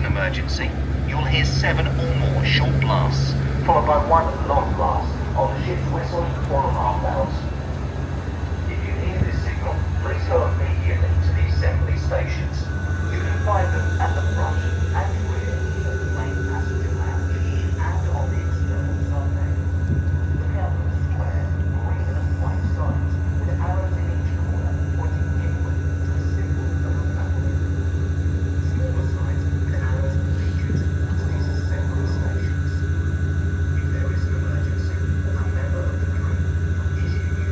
emergency, you'll hear 7 or more short blasts, followed by 1 long blast on the ship's whistle or alarm bells. If you hear this signal, please go immediately to the assembly stations. You can find them at the front and rear of the main passenger lounge and on the external subdeck. Look out for the square, green and white signs with arrows in each corner pointing inward to the symbol of a family. Smaller signs with arrows leading to these assembly stations. If there is an emergency, a member of the crew will issue you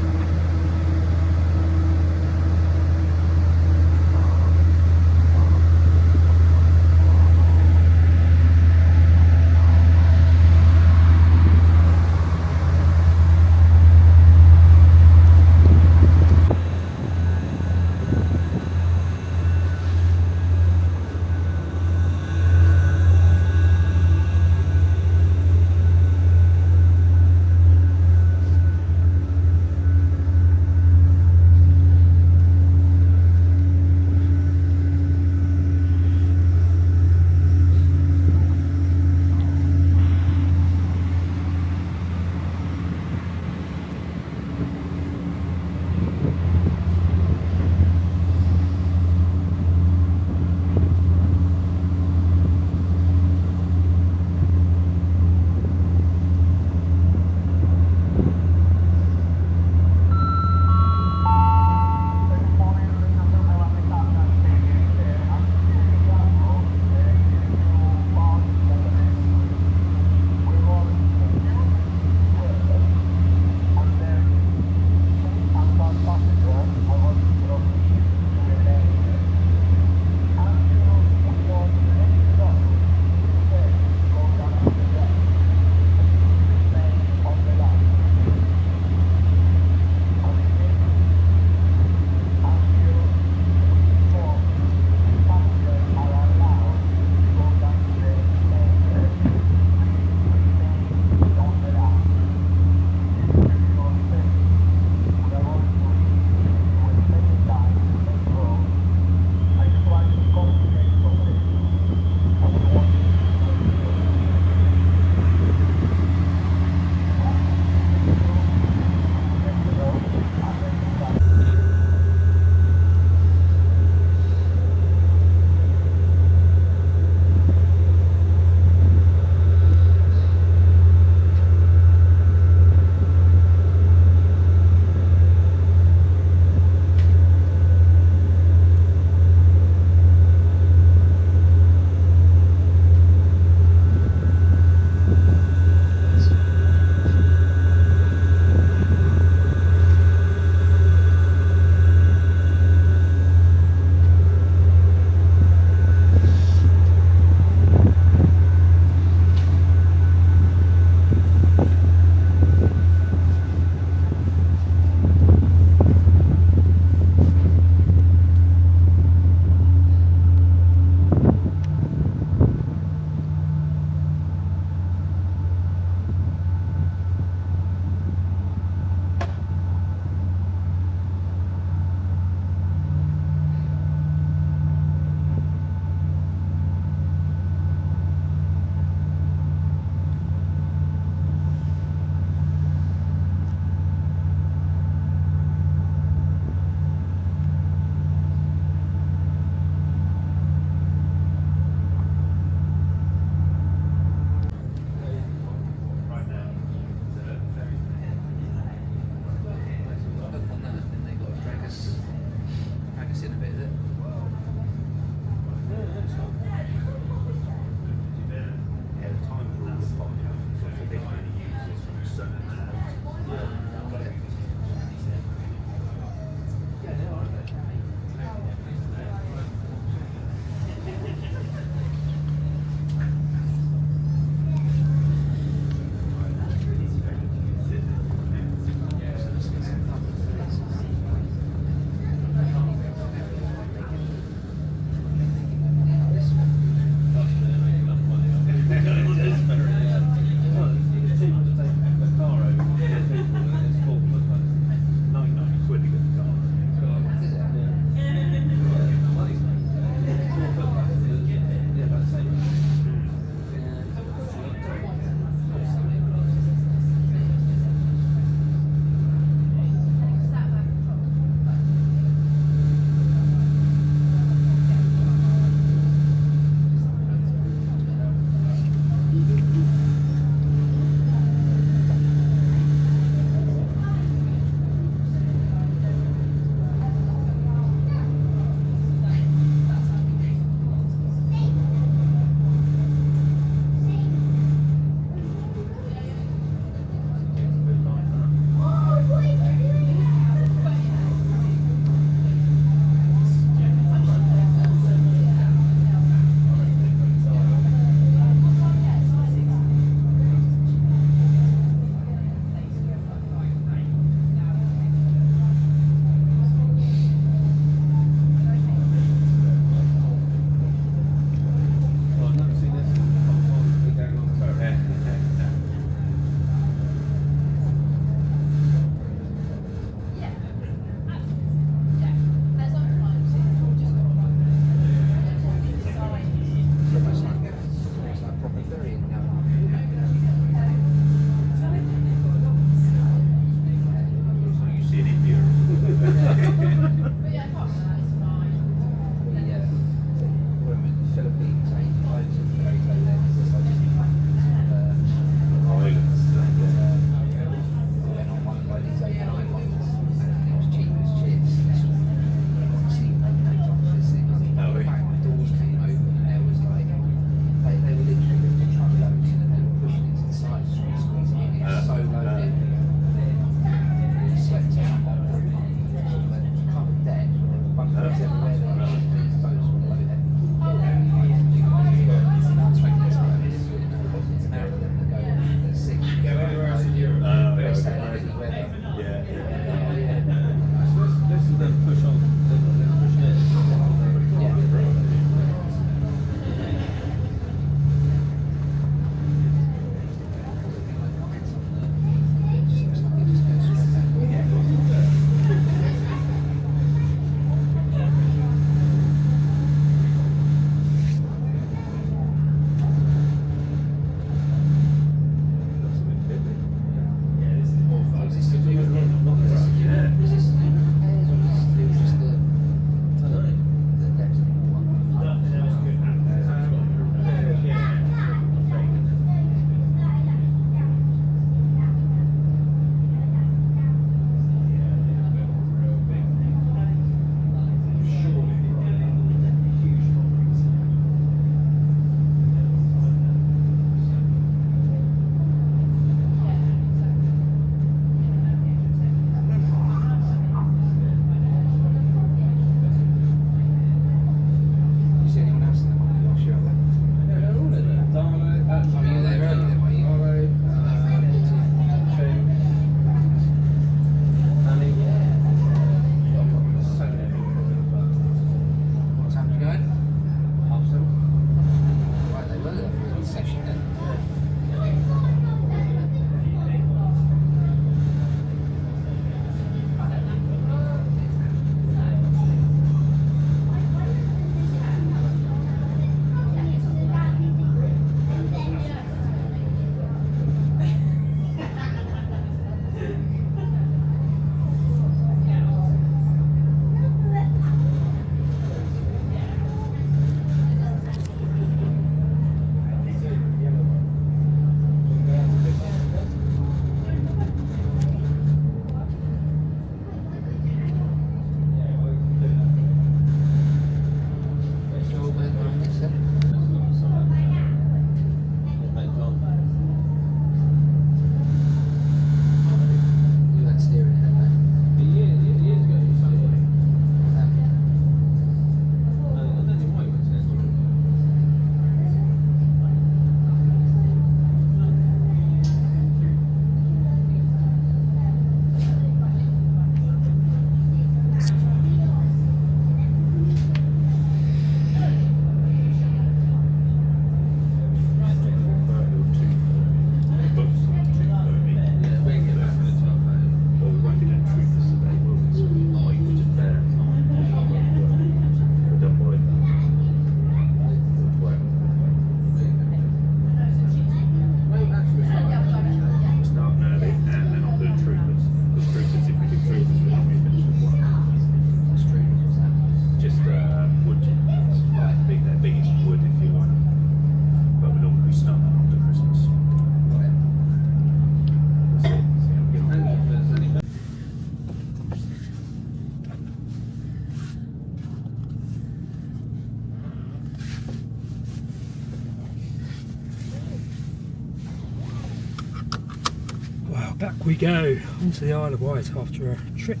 back we go onto the Isle of Wight after a trip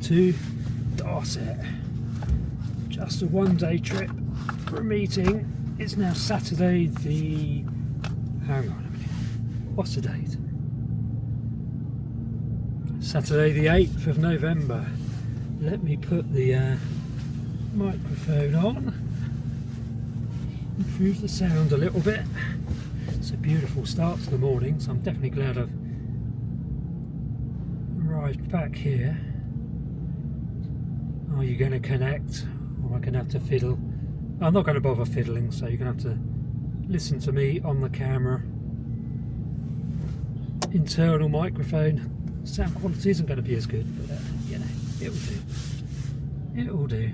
to Dorset. Just a one-day trip for a meeting. It's now Saturday the... hang on a minute. What's the date? Saturday the 8th of November. Let me put the microphone on. Improve the sound a little bit. It's a beautiful start to the morning, so I'm definitely glad I've arrived back here. Are you going to connect, or am I going to have to fiddle? I'm not going to bother fiddling, so you're going to have to listen to me on the camera. Internal microphone sound quality isn't going to be as good, but you know, it'll do. It'll do.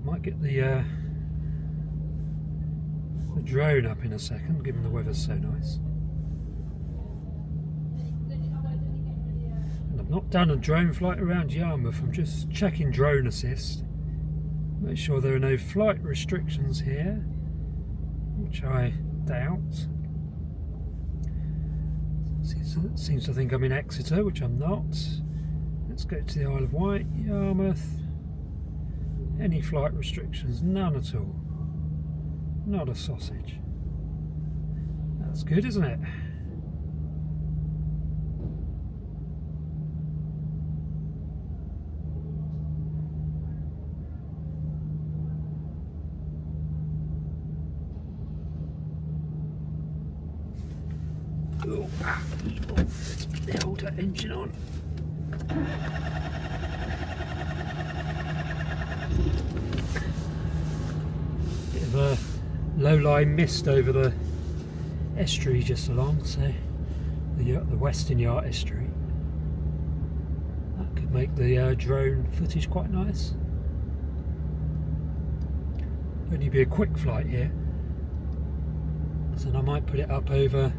Might get the drone up in a second, given the weather's so nice. And I've not done a drone flight around Yarmouth. I'm just checking drone assist. Make sure there are no flight restrictions here, which I doubt. Seems to think I'm in Exeter, which I'm not. Let's go to the Isle of Wight, Yarmouth. Any flight restrictions? None at all. Not a sausage. That's good, isn't it? Oh, let's hold that engine on. Bit of a low-lying mist over the estuary just along, so the Western Yacht estuary. That could make the drone footage quite nice. Only be a quick flight here, so I might put it up over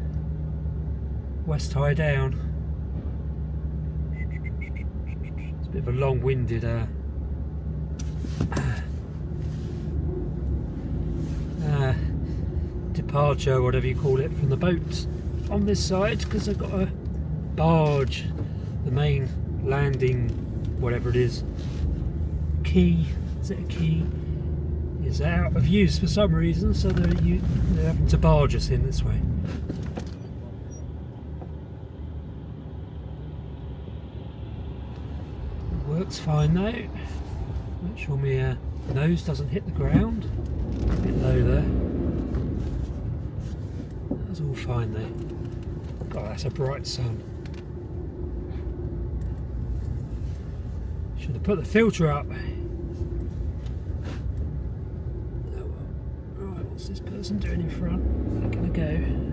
West High Down. It's a bit of a long-winded departure, whatever you call it, from the boat on this side, because I've got a barge, the main landing, whatever it is, quay, is it a quay, is out of use for some reason, so they're having to barge us in this way. Works fine though. Make sure my nose doesn't hit the ground. A bit low there. That's all fine though. God, that's a bright sun. Should have put the filter up. Oh, well. Right, what's this person doing in front? They're gonna go.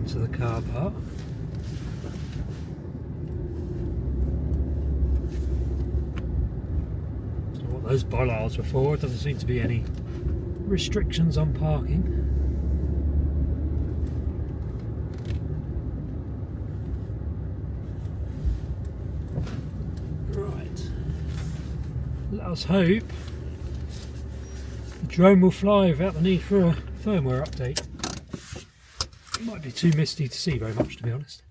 To the car park. Don't know what those bollards were for. It doesn't seem to be any restrictions on parking. Right. Let us hope the drone will fly without the need for a firmware update. It might be too misty to see very much, to be honest.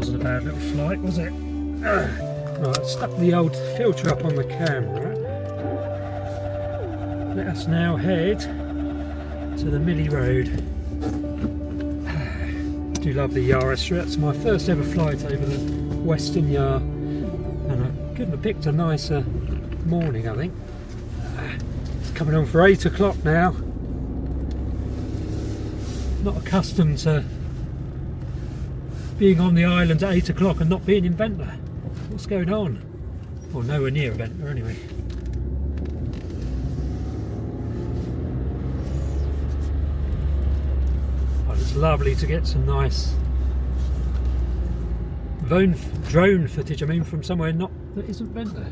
wasn't a bad little flight, was it? Right, stuck the old filter up on the camera. Let us now head to the Millie Road. I do love the Yarra Street. It's my first ever flight over the Western Yard, and I couldn't have picked a nicer morning, I think. It's coming on for 8 o'clock now. Not accustomed to being on the island at 8 o'clock and not being in Ventnor. What's going on? Well, nowhere near Ventnor anyway. Well, it's lovely to get some nice drone footage, I mean, from somewhere that isn't Ventnor.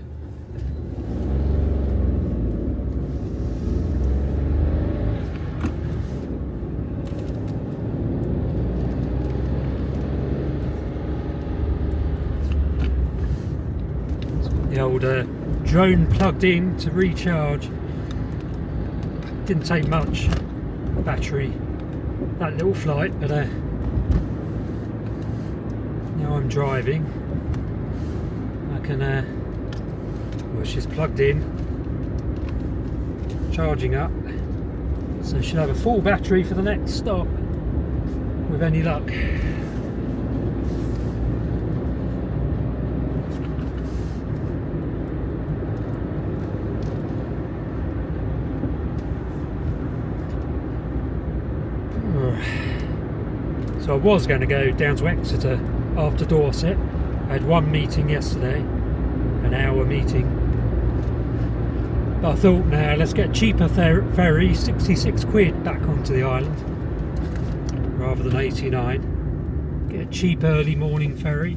The old drone plugged in to recharge. Didn't take much battery that little flight, but now I'm driving. I can well, she's plugged in, charging up, so she'll have a full battery for the next stop with any luck. So I was going to go down to Exeter after Dorset. I had one meeting yesterday, an hour meeting. But I thought, now let's get a cheaper ferry, 66 quid back onto the island, rather than 89. Get a cheap early morning ferry,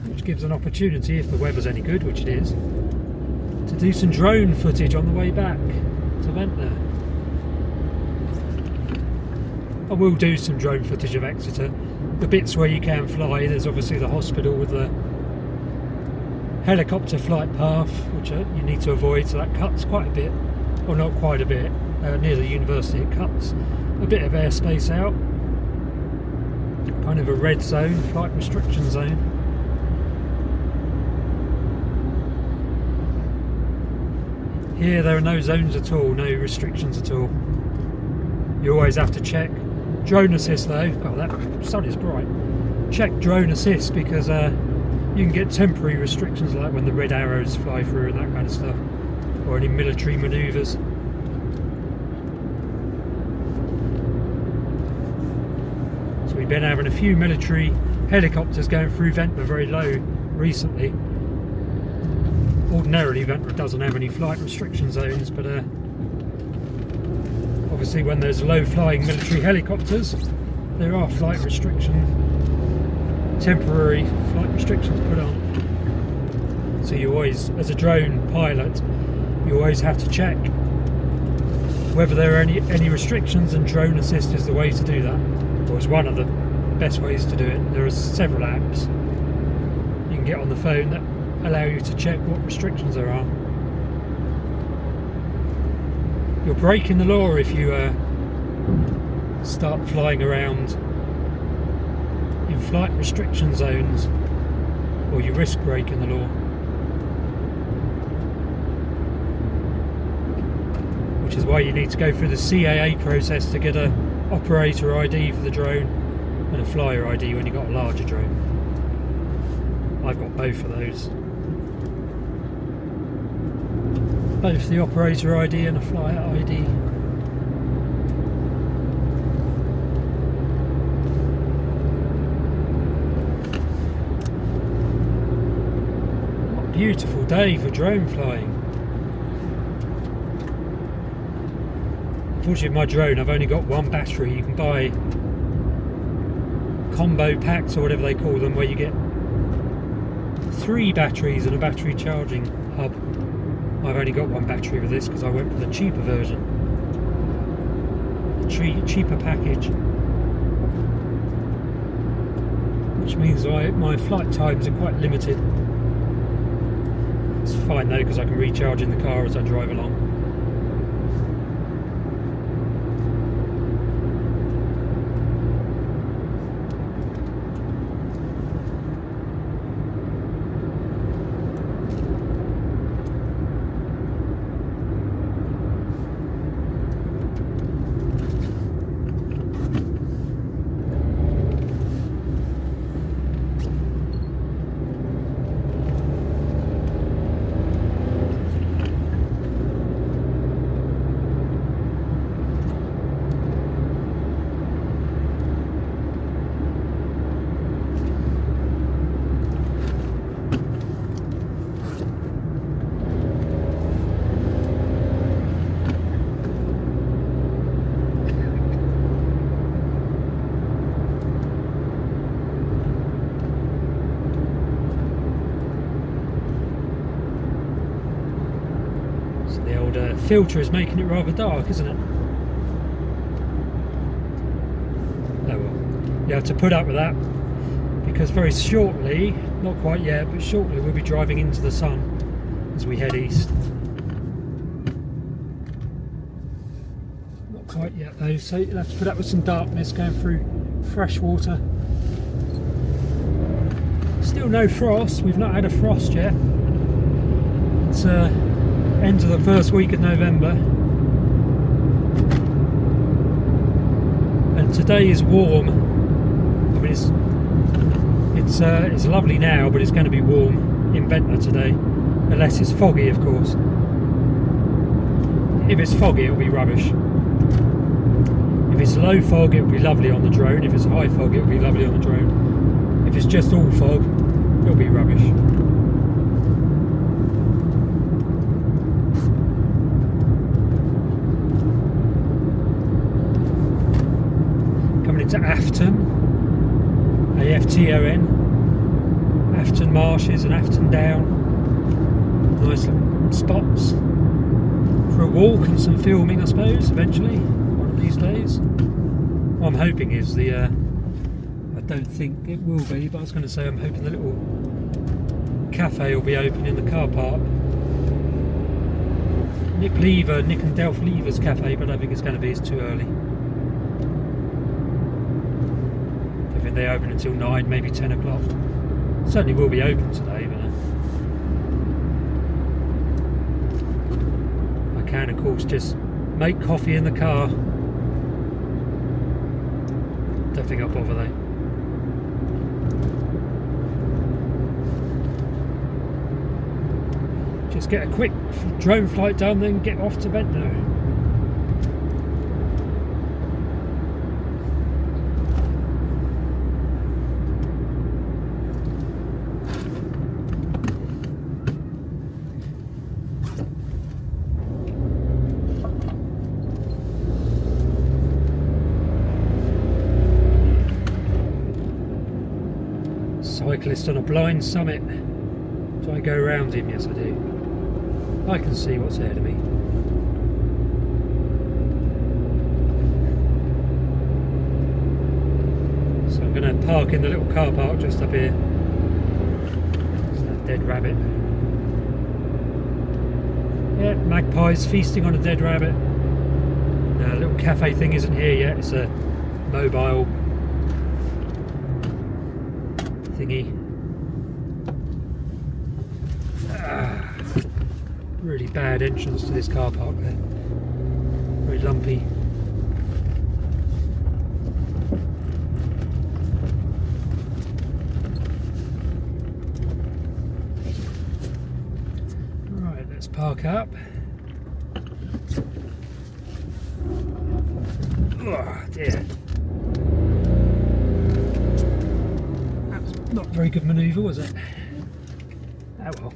which gives an opportunity, if the weather's any good, which it is, to do some drone footage on the way back to Ventnor. I will do some drone footage of Exeter. The bits where you can fly, there's obviously the hospital with the helicopter flight path, which you need to avoid, so that cuts quite a bit, or not quite a bit, near the university it cuts a bit of airspace out. Kind of a red zone, flight restriction zone. Here there are no zones at all, no restrictions at all. You always have to check. Drone assist though, God, that sun is bright. Check drone assist, because you can get temporary restrictions, like when the red arrows fly through and that kind of stuff, or any military manoeuvres. So we've been having a few military helicopters going through Ventnor very low recently. Ordinarily Ventnor doesn't have any flight restriction zones, but obviously when there's low flying military helicopters, there are temporary flight restrictions put on. So you always, as a drone pilot, you always have to check whether there are any restrictions, and drone assist is the way to do that, or is one of the best ways to do it. There are several apps you can get on the phone that allow you to check what restrictions there are. You're breaking the law if you start flying around in flight restriction zones, or you risk breaking the law. Which is why you need to go through the CAA process to get a operator ID for the drone and a flyer ID when you've got a larger drone. I've got both of those. Both the operator ID and a flyer ID. What a beautiful day for drone flying. Unfortunately, my drone, I've only got one battery. You can buy combo packs or whatever they call them, where you get 3 batteries and a battery charging hub. I've only got one battery with this because I went for the cheaper version, the cheaper package, which means my flight times are quite limited. It's fine though, because I can recharge in the car as I drive along. The old filter is making it rather dark, isn't it? Oh well, you have to put up with that, because very shortly, not quite yet, but shortly we'll be driving into the sun as we head east. Not quite yet though, so you'll have to put up with some darkness going through fresh water. Still no frost, we've not had a frost yet. It's end of the first week of November. And today is warm. I mean it's lovely now, but it's going to be warm in Ventnor today. Unless it's foggy, of course. If it's foggy, it'll be rubbish. If it's low fog, it'll be lovely on the drone. If it's high fog, it'll be lovely on the drone. If it's just all fog, it'll be rubbish. Coming into Afton, AFTON, Afton Marshes and Afton Down. Nice little spots for a walk and some filming, I suppose, eventually, one of these days. What I'm hoping is I don't think it will be, but I was going to say I'm hoping the little cafe will be open in the car park. Nick and Delph Lever's cafe, but I don't think it's going to be, it's too early. I think they open until 9, maybe 10 o'clock. Certainly will be open today, but I can, of course, just make coffee in the car. Don't think I'll bother though. Just get a quick drone flight done, then get off to Ventnor. Cyclist on a blind summit. Do I go around him? Yes, I do. I can see what's ahead of me. So I'm going to park in the little car park just up here. There's that dead rabbit. Yeah, magpies feasting on a dead rabbit. The little cafe thing isn't here yet. It's a mobile thingy. Really bad entrance to this car park there. Very lumpy. Right, let's park up. Oh dear. Not a very good manoeuvre, was it? Oh well.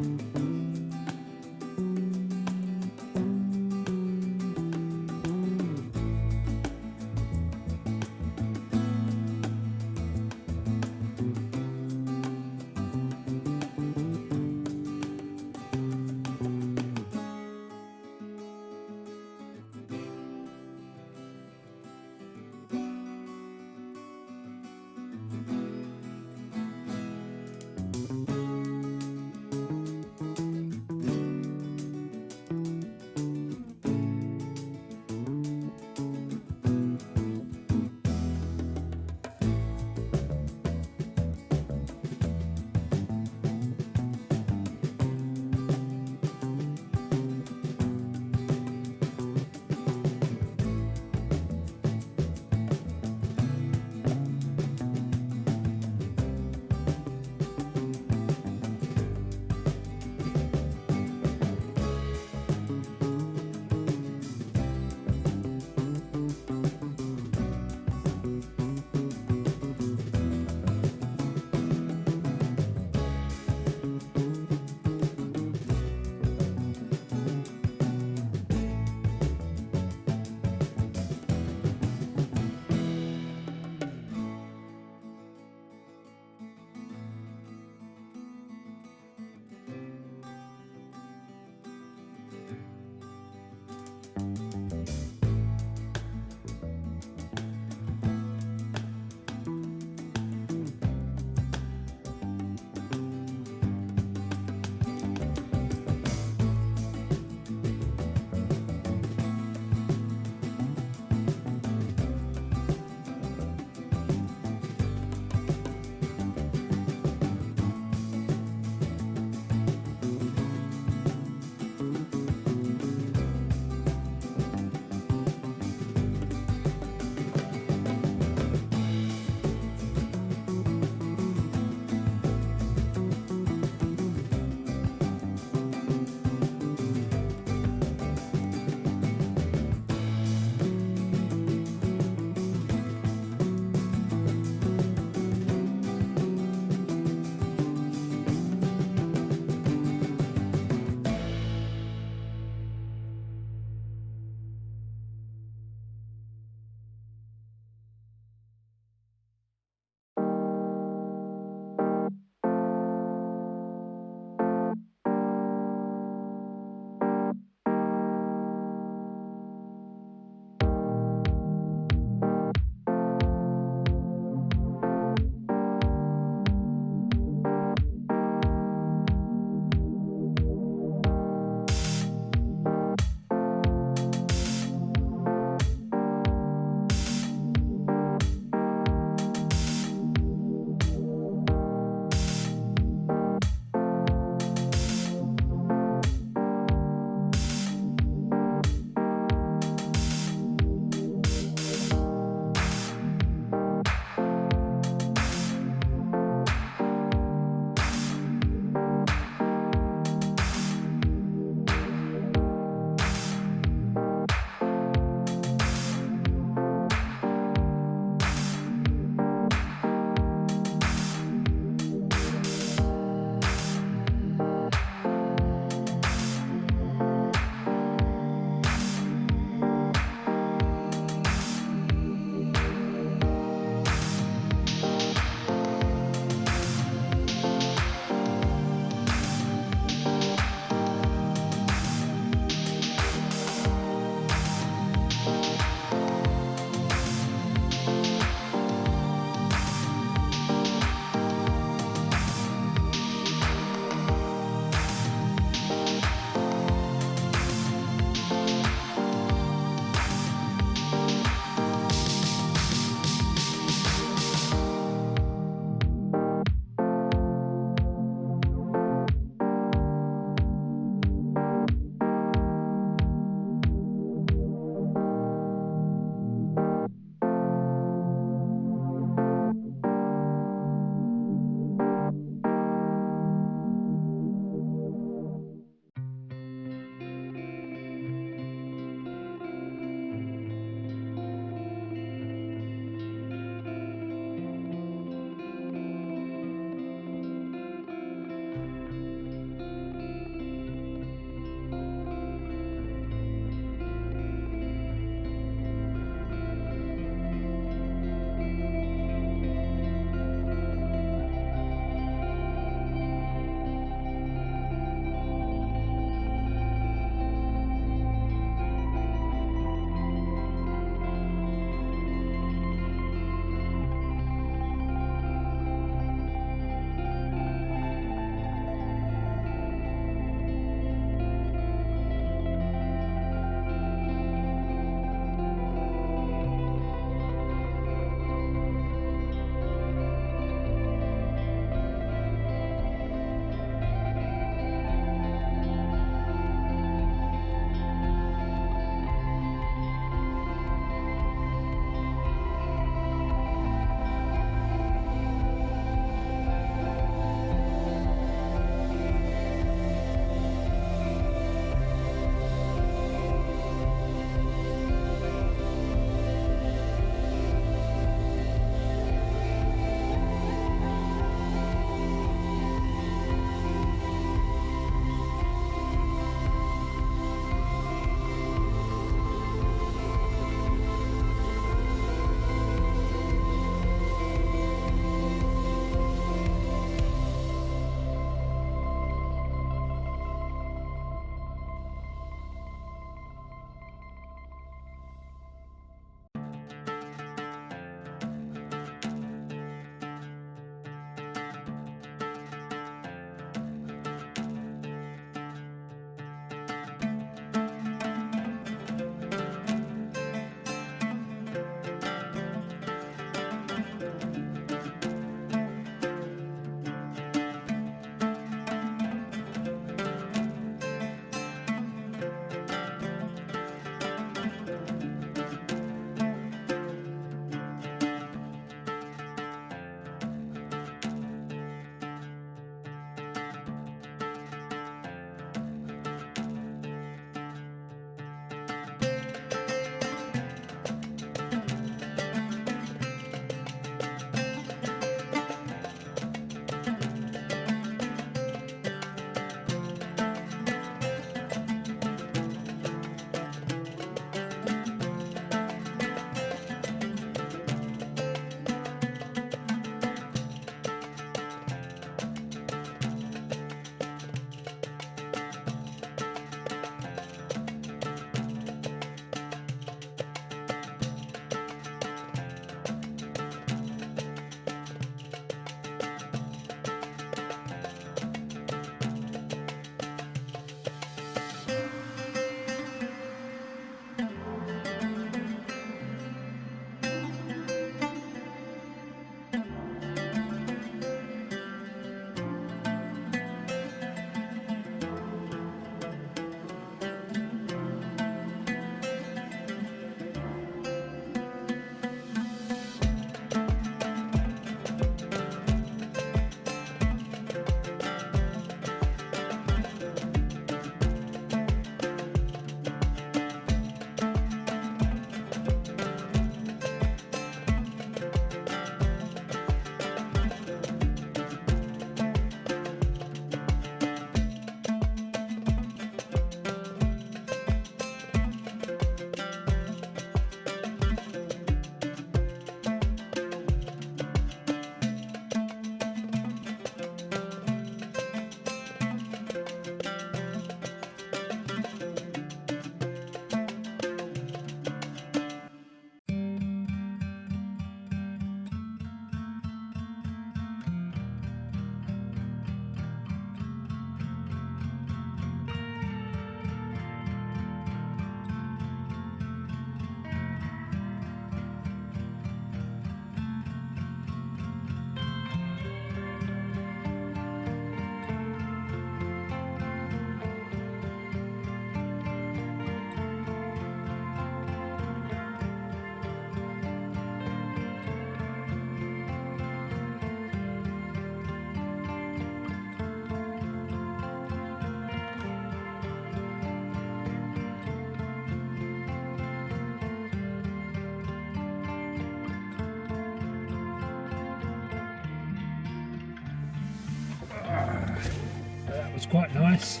That was quite nice.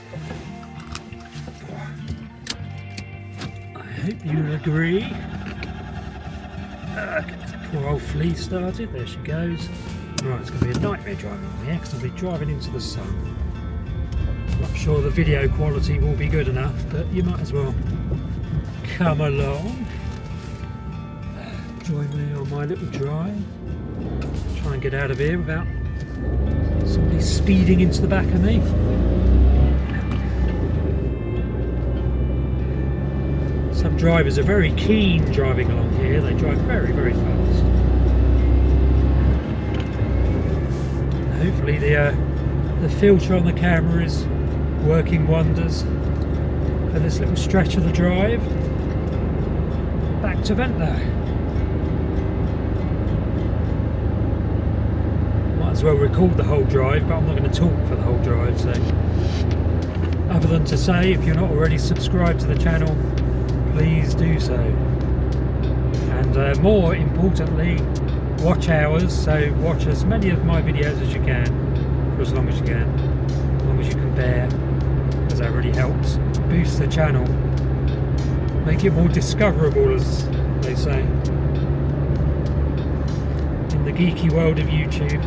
I hope you'll agree. Get this poor old flea started. There she goes. Right, it's going to be a nightmare driving on here because I'll be driving into the sun. Not sure the video quality will be good enough, but you might as well come along. Join me on my little drive. Try and get out of here without somebody speeding into the back of me. Some drivers are very keen driving along here. They drive very, very fast. Hopefully the filter on the camera is working wonders for this little stretch of the drive back to Ventnor. Might as well record the whole drive, but I'm not going to talk for the whole drive, so other than to say, if you're not already subscribed to the channel, please do so. And more importantly, watch hours, so watch as many of my videos as you can for as long as you can, as long as you can bear, because that really helps boost the channel, make it more discoverable, as they say in the geeky world of YouTube.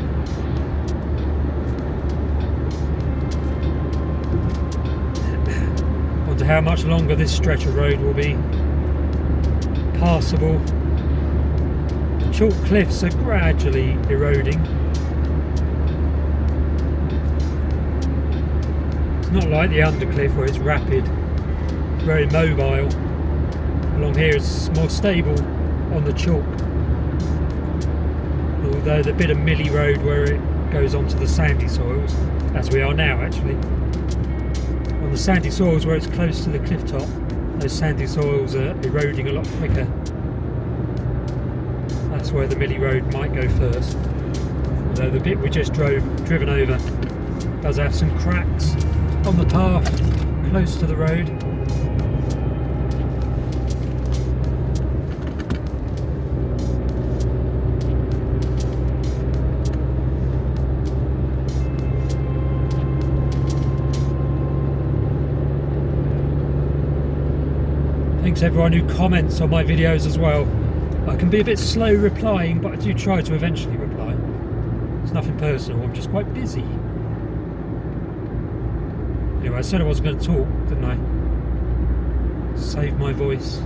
Wonder how much longer this stretch of road will be passable. Chalk cliffs are gradually eroding. It's not like the undercliff where it's rapid, very mobile. Along here it's more stable on the chalk. Although the bit of milly road where it goes onto the sandy soils, as we are now actually, on the sandy soils where it's close to the cliff top, those sandy soils are eroding a lot quicker. That's where the milly road might go first. Although the bit we just driven over does have some cracks on the path close to the road. Thanks everyone who comments on my videos as well. I can be a bit slow replying, but I do try to eventually reply. It's nothing personal, I'm just quite busy. Anyway, I said I wasn't going to talk, didn't I? Save my voice.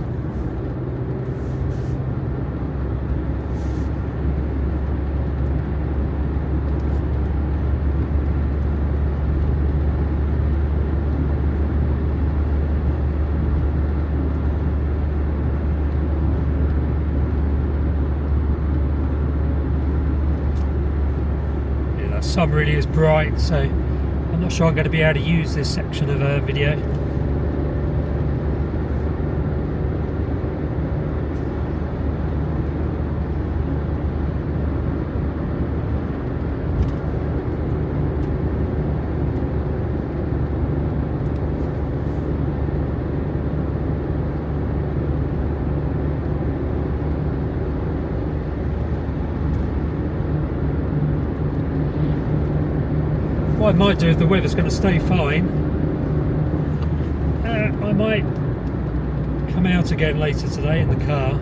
Sun really is bright, so I'm not sure I'm going to be able to use this section of a video. What I might do if the weather's going to stay fine, I might come out again later today in the car,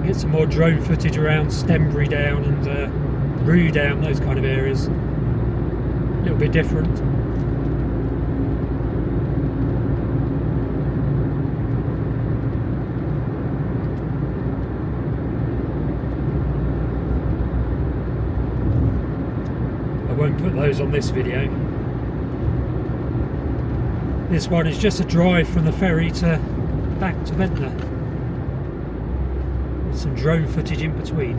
get some more drone footage around Stenbury Down and Rue Down, those kind of areas. A little bit different. I won't put those on this video. This one is just a drive from the ferry to back to Ventnor, with some drone footage in between.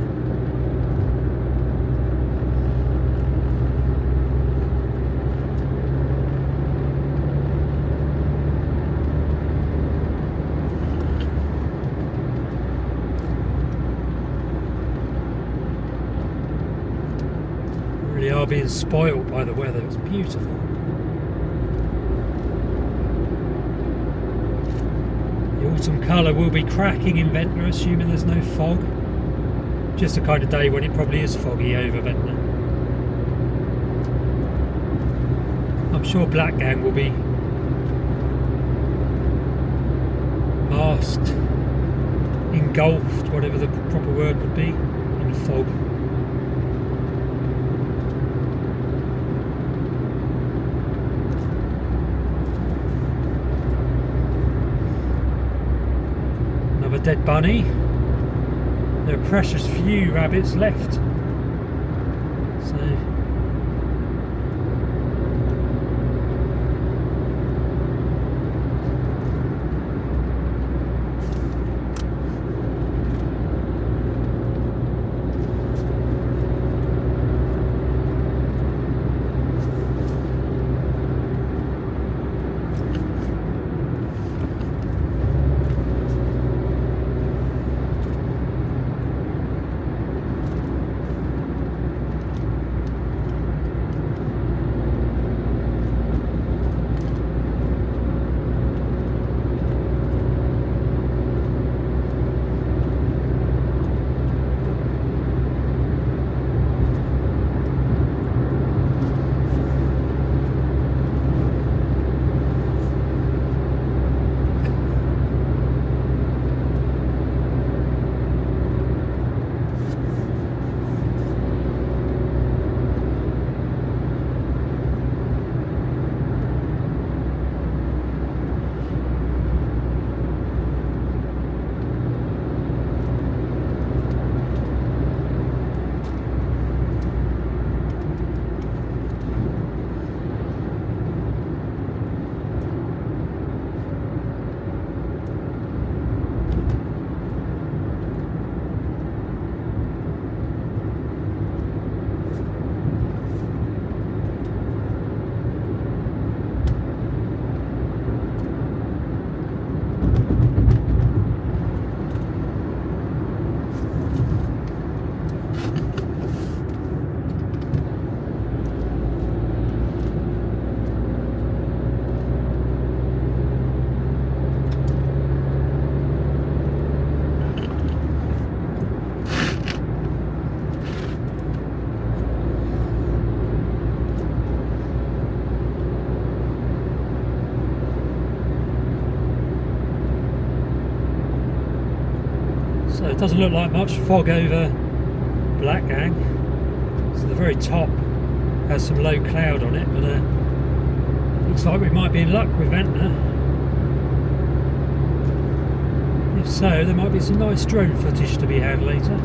Really are being spoiled by the weather, it's beautiful. The autumn colour will be cracking in Ventnor, assuming there's no fog. Just a kind of day when it probably is foggy over Ventnor. I'm sure black gang will be masked, engulfed, whatever the proper word would be, in fog. Another dead bunny. There are precious few rabbits left. So it doesn't look like much fog over Black Gang. So the very top has some low cloud on it, but looks like we might be in luck with Ventnor. If so, there might be some nice drone footage to be had later.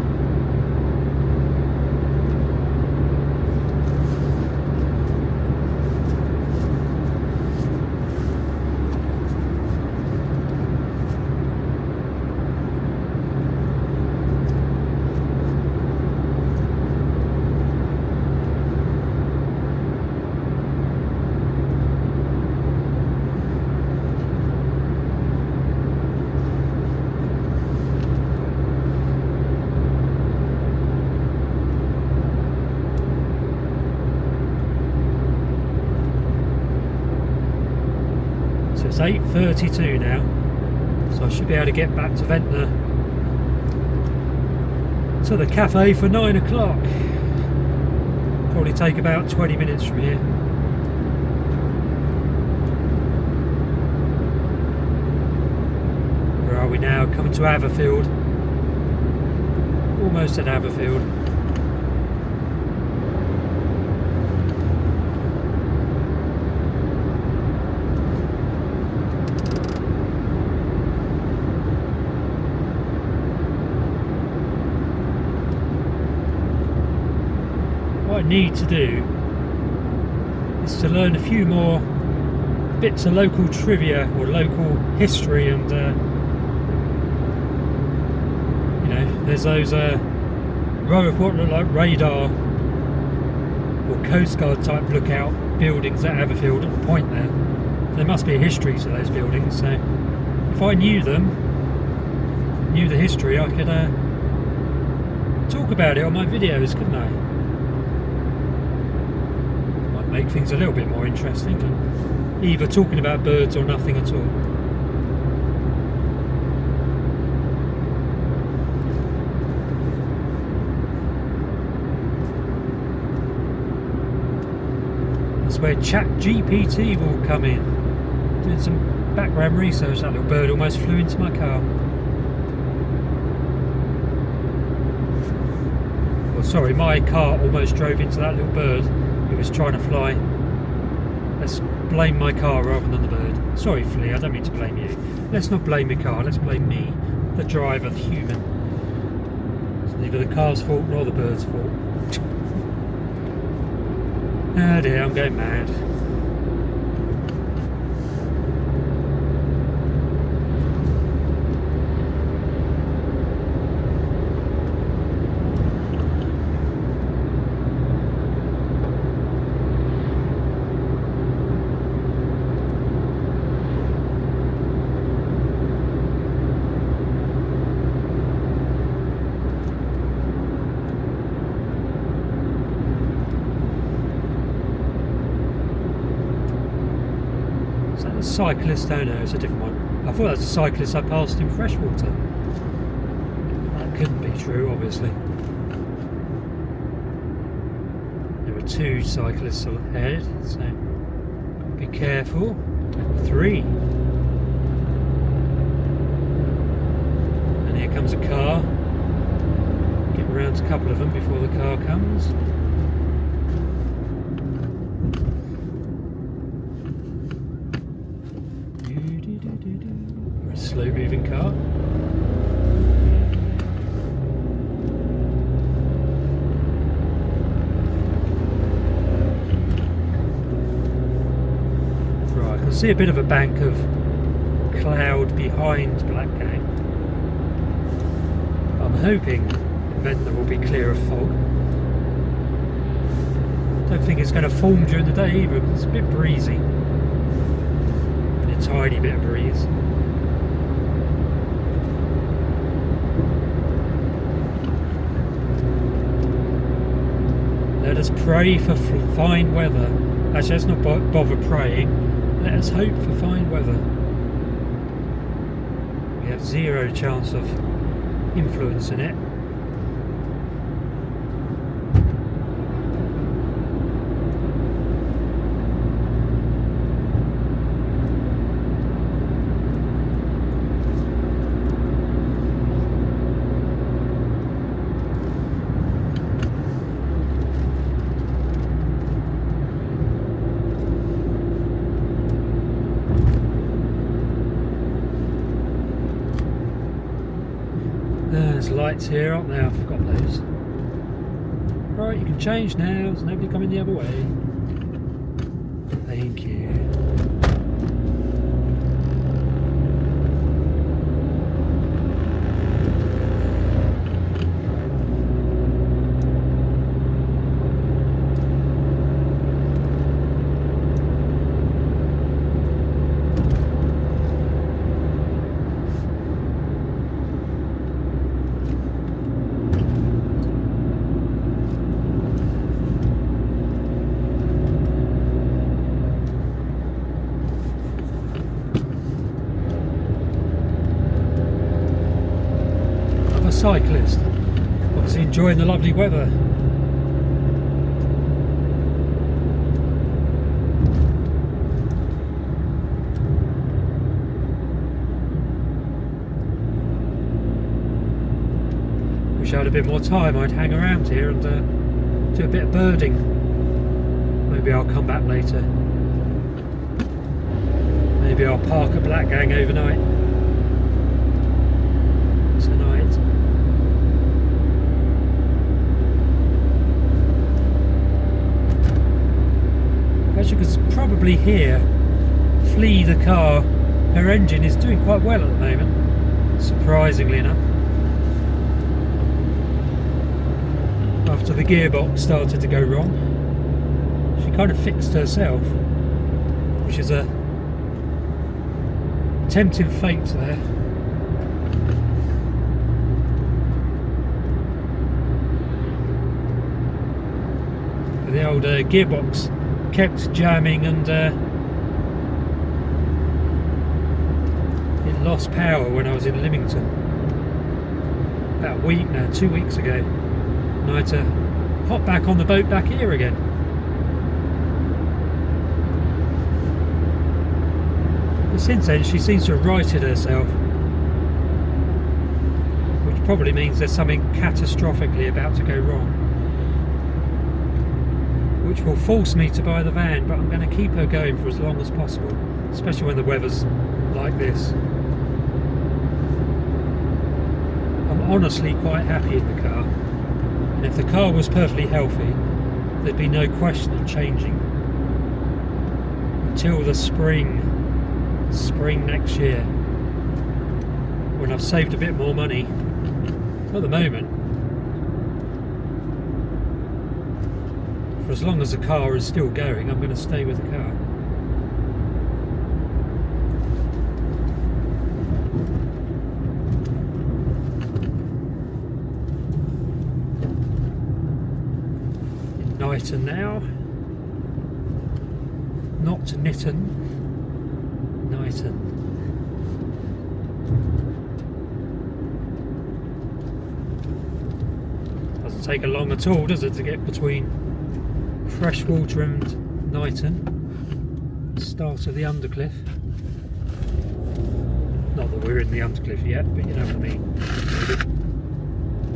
It's 8:32 now, so I should be able to get back to Ventnor to the cafe for 9 o'clock. Probably take about 20 minutes from here. Where are we now? Coming to Haverfield. Almost at Haverfield. What I need to do is to learn a few more bits of local trivia or local history, and you know, there's those row of what look like radar or Coast Guard type lookout buildings at Haverfield at the point there. There must be a history to those buildings, so if I knew them, knew the history, I could talk about it on my videos, couldn't I? Make things a little bit more interesting than either talking about birds or nothing at all. where ChatGPT will come in. Doing some background research. That little bird almost flew into my car. Well, sorry, my car almost drove into that little bird who was trying to fly. Let's blame my car rather than the bird. Sorry, Flea, I don't mean to blame you. Let's not blame your car, let's blame me, the driver, the human. It's neither the car's fault nor the bird's fault. Oh dear, I'm going mad. Cyclist, oh no, it's a different one. I thought that was a cyclist I passed in freshwater. That couldn't be true, obviously. There are 2 cyclists ahead, so be careful. 3. And here comes a car. Get around to a couple of them before the car comes. Slow moving car. Right, I can see a bit of a bank of cloud behind Black Gang. I'm hoping Ventnor will be clear of fog. Don't think it's going to form during the day either because it's a bit breezy. A tiny bit of breeze. Let us pray for fine weather. Actually, let's not bother praying. Let us hope for fine weather. We have 0 chance of influencing it. There's lights here, aren't there? I forgot those. Right, you can change now. There's nobody coming the other way. Thank you. Cyclist, obviously enjoying the lovely weather. Wish I had a bit more time. I'd hang around here and do a bit of birding. Maybe I'll come back later. Maybe I'll park at Black Gang overnight. Tonight. As you can probably hear, Flea the car, her engine is doing quite well at the moment, surprisingly enough. After the gearbox started to go wrong, she kind of fixed herself, which is a tempting fate there. But the old gearbox kept jamming and it lost power when I was in Lymington about a week now, 2 weeks ago, and I had to hop back on the boat back here again. But since then she seems to have righted herself, which probably means there's something catastrophically about to go wrong, which will force me to buy the van, but I'm going to keep her going for as long as possible, especially when the weather's like this. I'm honestly quite happy in the car, and if the car was perfectly healthy there'd be no question of changing until the spring next year, when I've saved a bit more money. At the moment, for as long as the car is still going, I'm going to stay with the car. In Knighton now, not Nitton, Knighton. Doesn't take a long at all, does it, to get between Freshwater and Knighton, start of the Undercliff. Not that we're in the Undercliff yet, but you know what I mean.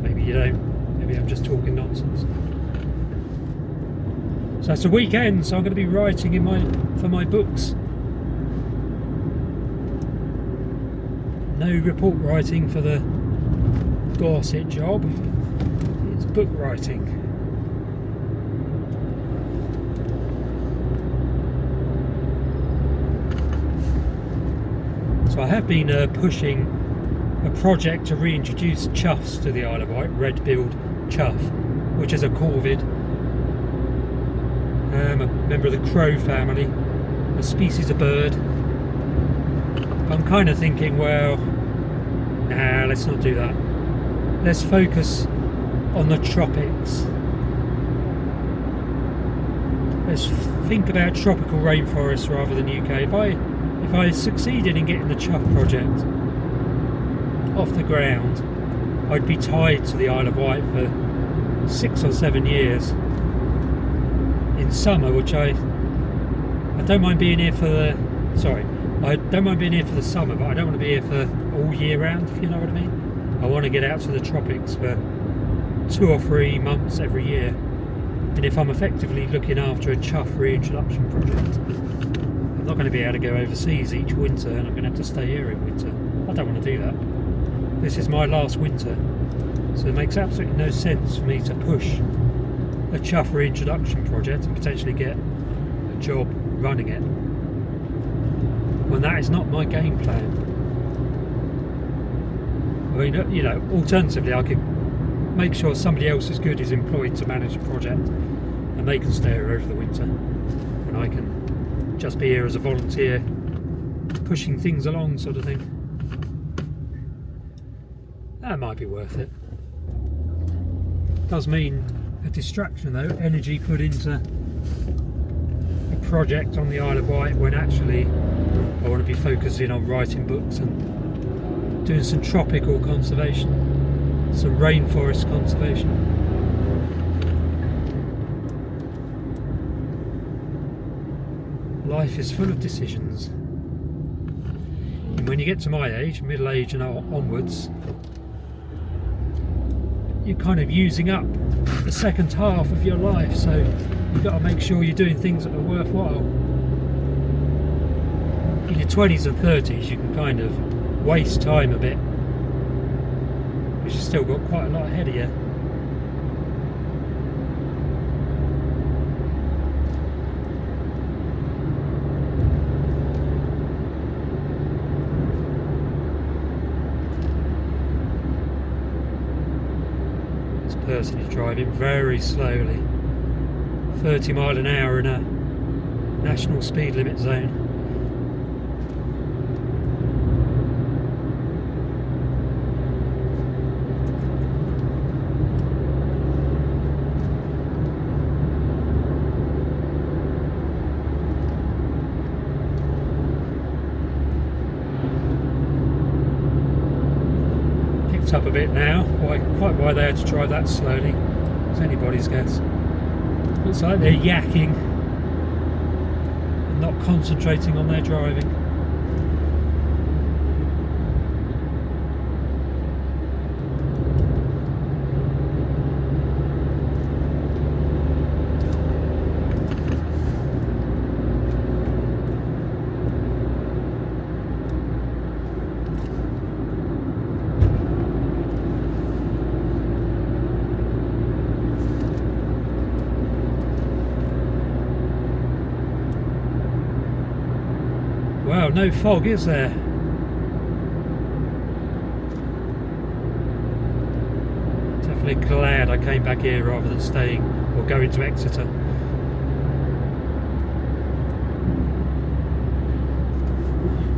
Maybe you don't. Maybe I'm just talking nonsense. So it's a weekend, so I'm going to be writing for my books. No report writing for the Dorset job. It's book writing. So I have been pushing a project to reintroduce chuffs to the Isle of Wight, red-billed chuff, which is a corvid, a member of the crow family, a species of bird. I'm kind of thinking, well, nah, let's not do that. Let's focus on the tropics. Let's think about tropical rainforests rather than UK. If I succeeded in getting the chuff project off the ground, I'd be tied to the Isle of Wight for 6 or 7 years in summer, which I don't mind being here for the I don't mind being here for the summer, but I don't want to be here for all year round, if you know what I mean. I want to get out to the tropics for 2 or 3 months every year, and if I'm effectively looking after a chuff reintroduction project, I'm not going to be able to go overseas each winter, and I'm going to have to stay here in winter. I don't want to do that. This is my last winter, so it makes absolutely no sense for me to push a chuff reintroduction project and potentially get a job running it when that is not my game plan. I mean, you know, alternatively I could make sure somebody else as good is employed to manage a project and they can stay here over the winter, and I can just be here as a volunteer pushing things along, sort of thing. That might be worth it. Does mean a distraction though, energy put into a project on the Isle of Wight when actually I want to be focusing on writing books and doing some tropical conservation, some rainforest conservation. Life is full of decisions, and when you get to my age, middle age and onwards, you're kind of using up the second half of your life, so you've got to make sure you're doing things that are worthwhile. In your 20s and 30s you can kind of waste time a bit because you've still got quite a lot ahead of you. This person is driving very slowly, 30 mile an hour in a national speed limit zone. Up a bit now. Quite why they had to drive that slowly, it's anybody's guess. Looks like they're yakking and not concentrating on their driving. no fog, is there? Definitely glad I came back here rather than staying or going to Exeter.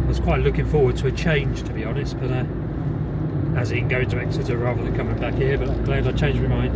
I was quite looking forward to a change, to be honest, but as in going to Exeter rather than coming back here, but I'm glad I changed my mind.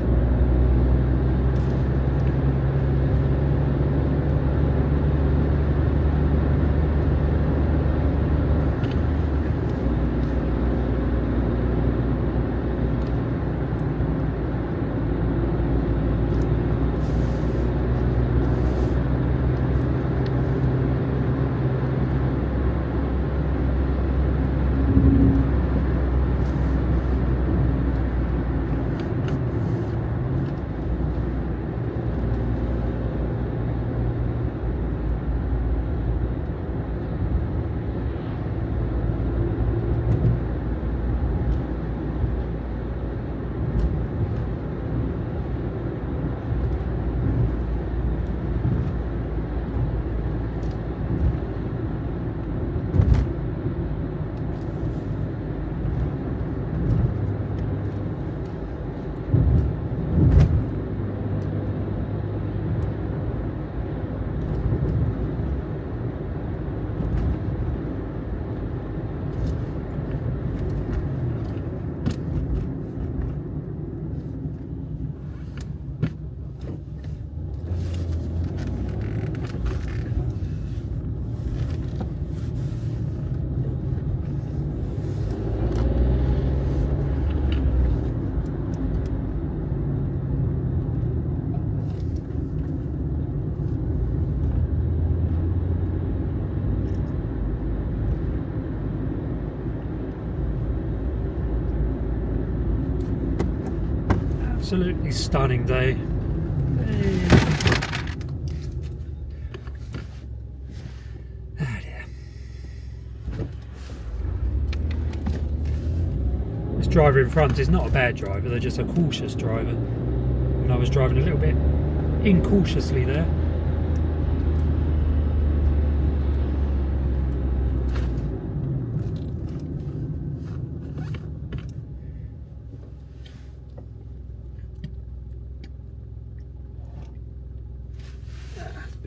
Absolutely stunning day. Oh dear. This driver in front is not a bad driver, they're just a cautious driver. And I was driving a little bit incautiously there.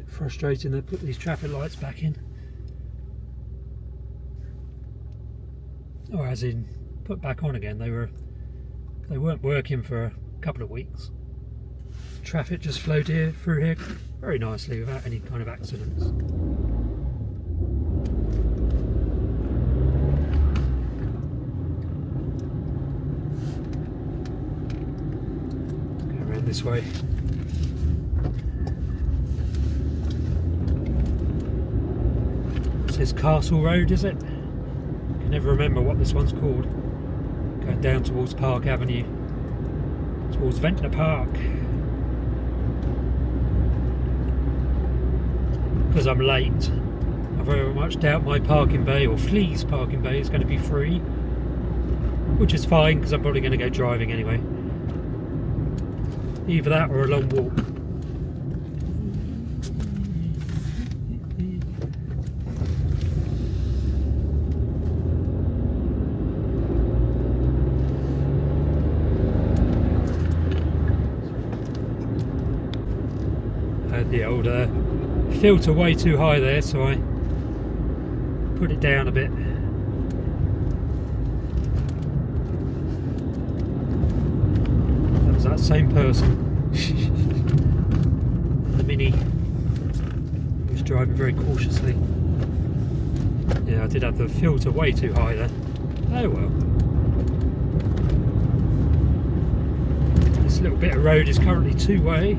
Frustrating they put these traffic lights back in, or as in put back on again. They weren't working for a couple of weeks. Traffic just flowed through here very nicely without any kind of accidents. Go around this way. This is Castle Road, is it? I can never remember what this one's called. Going down towards Park Avenue, towards Ventnor Park. Because I'm late, I very much doubt my parking bay, or Flea's parking bay, is going to be free. Which is fine, because I'm probably going to go driving anyway. Either that or a long walk. The old filter way too high there, so I put it down a bit. That was that same person. The Mini was driving very cautiously. Yeah, I did have the filter way too high there. Oh well. This little bit of road is currently two-way.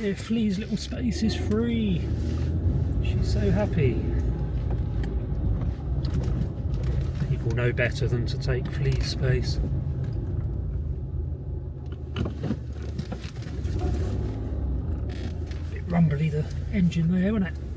Yeah, Flea's little space is free. She's so happy. People know better than to take Flea's space. Bit rumbly the engine there, wasn't it?